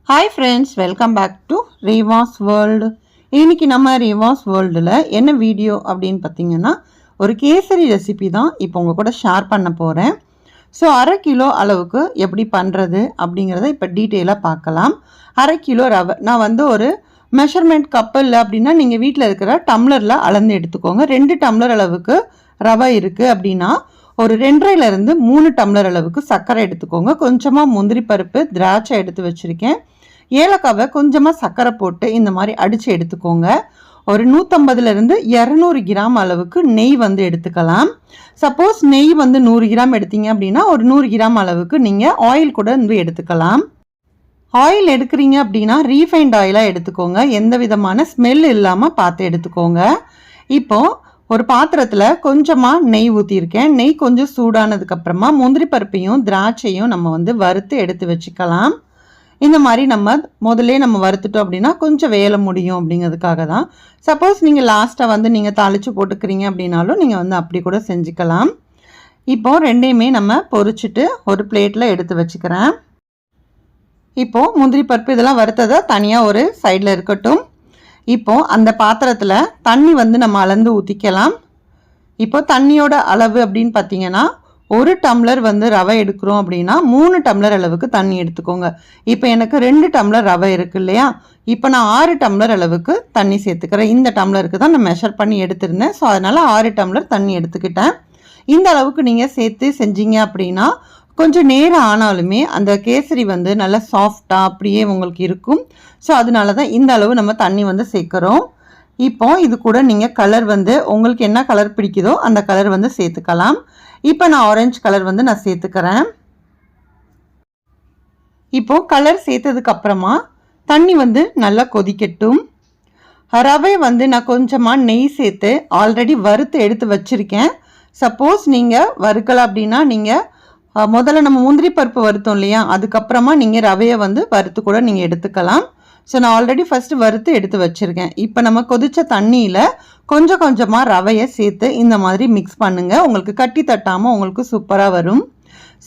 Hi friends, welcome back to Reva's world. இன்றைக்கி நம்ம ரேவாஸ் வேர்ல்டில் என்ன வீடியோ அப்படின்னு பார்த்தீங்கன்னா, ஒரு கேசரி ரெசிபி தான் இப்போ உங்கள் கூட ஷேர் பண்ண போகிறேன். ஸோ 1/2 கிலோ அளவுக்கு எப்படி பண்ணுறது அப்படிங்கிறத இப்போ டீட்டெயிலாக பார்க்கலாம். 1/2 கிலோ ரவை நான் ஒரு மெஷர்மெண்ட் கப் இல்லை அப்படின்னா நீங்கள் வீட்டில் இருக்கிற டம்ளரில் அளந்து எடுத்துக்கோங்க. 2 டம்ளர் அளவுக்கு ரவை இருக்குது அப்படின்னா ஒரு 2.5லேருந்து 3 டம்ளர் அளவுக்கு சர்க்கரை எடுத்துக்கோங்க. கொஞ்சமாக முந்திரி பருப்பு, திராட்சை எடுத்து வச்சுருக்கேன். ஏலக்காவை கொஞ்சமாக சர்க்கரை போட்டு இந்த மாதிரி அடித்து எடுத்துக்கோங்க. ஒரு 150லேருந்து 200 கிராம் அளவுக்கு நெய் எடுத்துக்கலாம். சப்போஸ் நெய் 100 கிராம் எடுத்தீங்க அப்படின்னா ஒரு 100 கிராம் அளவுக்கு நீங்கள் ஆயில் கூட எடுத்துக்கலாம். ஆயில் எடுக்கிறீங்க அப்படின்னா ரீஃபைண்ட் ஆயிலாக எடுத்துக்கோங்க. எந்த விதமான ஸ்மெல் இல்லாமல் பார்த்து எடுத்துக்கோங்க. இப்போது ஒரு பாத்திரத்தில் கொஞ்சமாக நெய் ஊற்றிருக்கேன். நெய் கொஞ்சம் சூடானதுக்கப்புறமா முந்திரி பருப்பையும் திராட்சையும் நம்ம வறுத்து எடுத்து வச்சுக்கலாம். இந்த மாதிரி நம்ம வறுத்துட்டோம் அப்படின்னா கொஞ்சம் வேலை முடியும் அப்படிங்கிறதுக்காக தான். சப்போஸ் நீங்கள் லாஸ்ட்டாக நீங்கள் தாளித்து போட்டுக்கிறீங்க அப்படின்னாலும் நீங்கள் அப்படி கூட செஞ்சுக்கலாம். இப்போது ரெண்டையுமே நம்ம பொரிச்சிட்டு ஒரு பிளேட்டில் எடுத்து வச்சுக்கிறேன். இப்போது முந்திரி பருப்பு இதெல்லாம் வறுத்ததை தனியாக ஒரு சைடில் இருக்கட்டும். இப்போது அந்த பாத்திரத்தில் தண்ணி நம்ம அளந்து ஊற்றிக்கலாம். இப்போது தண்ணியோட அளவு அப்படின்னு பார்த்தீங்கன்னா, 1 டம்ளர் ரவை எடுக்கிறோம் அப்படின்னா 3 டம்ளர் அளவுக்கு தண்ணி எடுத்துக்கோங்க. இப்போ எனக்கு 2 டம்ளர் ரவை இருக்குது இல்லையா, இப்போ நான் 6 டம்ளர் அளவுக்கு தண்ணி சேர்த்துக்கிறேன். இந்த டம்ளருக்கு தான் நான் மெஷர் பண்ணி எடுத்திருந்தேன். ஸோ அதனால் 6 டம்ளர் தண்ணி எடுத்துக்கிட்டேன். இந்த அளவுக்கு நீங்கள் சேர்த்து செஞ்சீங்க அப்படின்னா கொஞ்சம் நேரம் ஆனாலுமே அந்த கேசரி நல்லா சாஃப்டாக அப்படியே உங்களுக்கு இருக்கும். ஸோ அதனால தான் இந்த அளவு நம்ம தண்ணி சேர்க்குறோம். இப்போ இது கூட நீங்கள் கலர் உங்களுக்கு என்ன கலர் பிடிக்குதோ அந்த கலர் சேர்த்துக்கலாம். இப்போ நான் ஆரஞ்சு கலர் நான் சேர்த்துக்கிறேன். இப்போது கலர் சேர்த்ததுக்கப்புறமா தண்ணி நல்லா கொதிக்கட்டும். ரவை நான் கொஞ்சமாக நெய் சேர்த்து ஆல்ரெடி வறுத்து எடுத்து வச்சுருக்கேன். சப்போஸ் நீங்கள் வறுக்கலாம் அப்படின்னா நீங்கள் முதல்ல நம்ம முந்திரி பருப்பு வறுத்தோம் இல்லையா, அதுக்கப்புறமா நீங்கள் ரவையை வறுத்து கூட நீங்கள் எடுத்துக்கலாம். ஸோ நான் ஆல்ரெடி ஃபஸ்ட்டு வறுத்து எடுத்து வச்சுருக்கேன். இப்போ நம்ம கொதித்த தண்ணியில் கொஞ்சம் கொஞ்சமாக ரவையை சேர்த்து இந்த மாதிரி மிக்ஸ் பண்ணுங்கள். உங்களுக்கு கட்டி தட்டாமல் உங்களுக்கு சூப்பராக வரும்.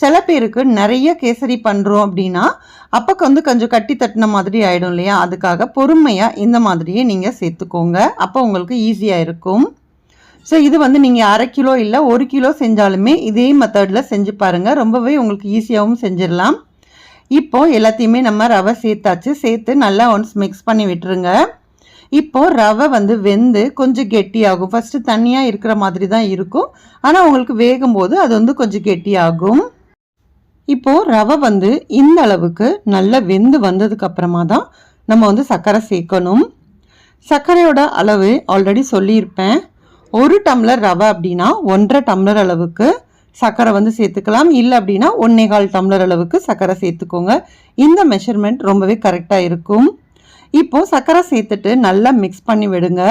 சில பேருக்கு நிறைய கேசரி பண்ணுறோம் அப்படின்னா அப்போ கொஞ்சம் கட்டி தட்டின மாதிரி ஆகிடும் இல்லையா, அதுக்காக பொறுமையாக இந்த மாதிரியே நீங்கள் சேர்த்துக்கோங்க. அப்போ உங்களுக்கு ஈஸியாக இருக்கும். ஸோ இது நீங்கள் 1/2 கிலோ இல்லை 1 கிலோ செஞ்சாலுமே இதே மெத்தடில் செஞ்சு பாருங்கள். ரொம்பவே உங்களுக்கு ஈஸியாகவும் செஞ்சிடலாம். இப்போது எல்லாத்தையுமே நம்ம ரவை சேர்த்தாச்சு. சேர்த்து நல்லா ஒன்ஸ் மிக்ஸ் பண்ணி விட்டுருங்க. இப்போது ரவை வெந்து கொஞ்சம் கெட்டியாகும். ஃபஸ்ட்டு தண்ணியாக இருக்கிற மாதிரி தான் இருக்கும், ஆனால் உங்களுக்கு வேகும்போது அது கொஞ்சம் கெட்டியாகும். இப்போது ரவை இந்த அளவுக்கு நல்லா வெந்து வந்ததுக்கப்புறமா தான் நம்ம சர்க்கரை சேர்க்கணும். சர்க்கரையோட அளவு ஆல்ரெடி சொல்லியிருப்பேன். 1 டம்ளர் ரவை அப்படின்னா 1.5 டம்ளர் அளவுக்கு சர்க்கரை சேர்த்துக்கலாம். இல்லை அப்படின்னா 1.25 டம்ளர் அளவுக்கு சர்க்கரை சேர்த்துக்கோங்க. இந்த மெஷர்மெண்ட் ரொம்பவே கரெக்டாக இருக்கும். இப்போது சர்க்கரை சேர்த்துட்டு நல்லா மிக்ஸ் பண்ணி விடுங்க.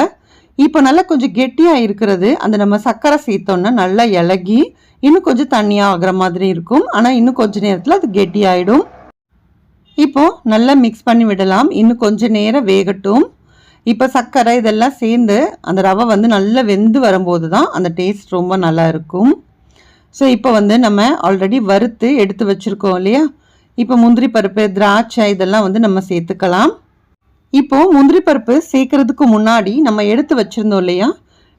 இப்போ நல்லா கொஞ்சம் கெட்டியாக இருக்கிறது நம்ம சர்க்கரை சேர்த்தோன்னா நல்லா இலகி இன்னும் கொஞ்சம் தண்ணியாக ஆகிற மாதிரி இருக்கும். ஆனால் இன்னும் கொஞ்சம் நேரத்தில் அது கெட்டியாயிடும். இப்போது நல்லா மிக்ஸ் பண்ணி விடலாம். இன்னும் கொஞ்சம் நேரம் வேகட்டும். இப்போ சர்க்கரை இதெல்லாம் சேர்ந்து அந்த ரவை நல்லா வெந்து வரும்போது தான் அந்த டேஸ்ட் ரொம்ப நல்லா இருக்கும். ஸோ இப்போ நம்ம ஆல்ரெடி வறுத்து எடுத்து வச்சுருக்கோம் இல்லையா, இப்போ முந்திரி பருப்பு, திராட்சை இதெல்லாம் நம்ம சேர்த்துக்கலாம். இப்போது முந்திரி பருப்பு சேர்க்கறதுக்கு முன்னாடி நம்ம எடுத்து வச்சுருந்தோம் இல்லையா,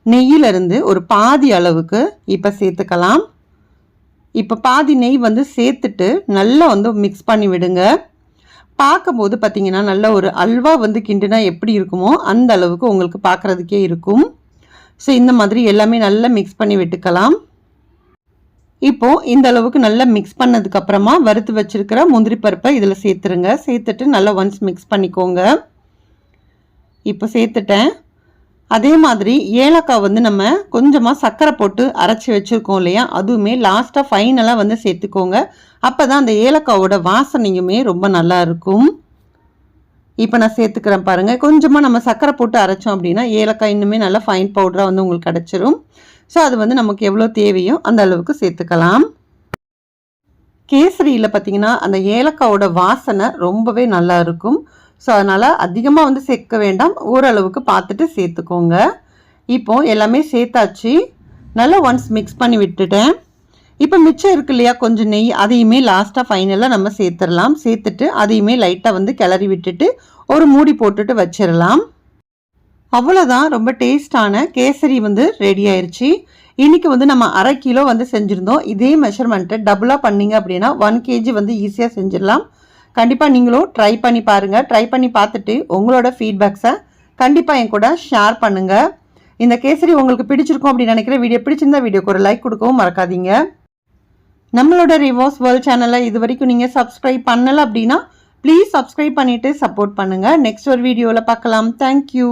நெய்யிலிருந்து ஒரு பாதி அளவுக்கு இப்போ சேர்த்துக்கலாம். இப்போ பாதி நெய் சேர்த்துட்டு நல்லா மிக்ஸ் பண்ணி விடுங்க. பார்க்கும்போது பார்த்தீங்கன்னா நல்ல ஒரு அல்வா கிண்டுனா எப்படி இருக்குமோ அந்த அளவுக்கு உங்களுக்கு பார்க்குறதுக்கே இருக்கும். ஸோ இந்த மாதிரி எல்லாமே நல்லா மிக்ஸ் பண்ணி விட்டுக்கலாம். இப்போது இந்த அளவுக்கு நல்லா மிக்ஸ் பண்ணதுக்கப்புறமா வறுத்து வச்சுருக்கிற முந்திரி பருப்பை இதில் சேர்த்துருங்க. சேர்த்துட்டு நல்லா ஒன்ஸ் மிக்ஸ் பண்ணிக்கோங்க. இப்போ சேர்த்துட்டேன். அதே மாதிரி ஏலக்காய் நம்ம கொஞ்சமாக சர்க்கரை போட்டு அரைச்சி வச்சுருக்கோம் இல்லையா, அதுவுமே லாஸ்ட்டாக ஃபைனலாக சேர்த்துக்கோங்க. அப்போ தான் அந்த ஏலக்காவோட வாசனையுமே ரொம்ப நல்லா இருக்கும். இப்போ நான் சேர்த்துக்கிறேன் பாருங்கள். கொஞ்சமாக நம்ம சர்க்கரை போட்டு அரைச்சோம் அப்படின்னா ஏலக்காய் இன்னுமே நல்லா ஃபைன் பவுடராக உங்களுக்கு கிடச்சிரும். ஸோ அது நமக்கு எவ்வளோ தேவையோ அந்த அளவுக்கு சேர்த்துக்கலாம். கேசரியில் பார்த்திங்கன்னா அந்த ஏலக்காவோட வாசனை ரொம்பவே நல்லா இருக்கும். ஸோ அதனால் அதிகமாக சேர்க்க வேண்டாம், ஓரளவுக்கு பார்த்துட்டு சேர்த்துக்கோங்க. இப்போது எல்லாமே சேர்த்தாச்சு. நல்லா ஒன்ஸ் மிக்ஸ் பண்ணி விட்டுட்டேன். இப்போ மிச்சம் இருக்கு இல்லையா கொஞ்சம் நெய், அதையுமே லாஸ்ட்டாக ஃபைனலாக நம்ம சேர்த்துடலாம். சேர்த்துட்டு அதையுமே லைட்டாக வந்து கிளறி விட்டுட்டு ஒரு மூடி போட்டுட்டு வச்சிடலாம். அவ்வளோதான், ரொம்ப டேஸ்டான கேசரி வந்து ரெடி ஆயிடுச்சு. இன்றைக்கி வந்து நம்ம 1/2 கிலோ வந்து செஞ்சுருந்தோம். இதே மெஷர்மெண்ட்டை டபுளாக பண்ணிங்க அப்படின்னா 1 kg வந்து ஈஸியாக செஞ்சிடலாம். கண்டிப்பாக நீங்களும் ட்ரை பண்ணி பாருங்கள். ட்ரை பண்ணி பார்த்துட்டு உங்களோட ஃபீட்பேக்ஸை கண்டிப்பாக என் கூட ஷேர் பண்ணுங்கள். இந்த கேசரி உங்களுக்கு பிடிச்சிருக்கும் அப்படின்னு நினைக்கிறேன். வீடியோ பிடிச்சிருந்தா வீடியோக்கு ஒரு லைக் கொடுக்கவும் மறக்காதீங்க. நம்மளோட ரிவாஸ் வேர்ல்ட் சேனலை இது வரைக்கும் நீங்கள் சப்ஸ்கிரைப் பண்ணலை அப்படின்னா ப்ளீஸ் சப்ஸ்கிரைப் பண்ணிவிட்டு சப்போர்ட் பண்ணுங்கள். நெக்ஸ்ட் ஒரு வீடியோவில் பார்க்கலாம். தேங்க்யூ.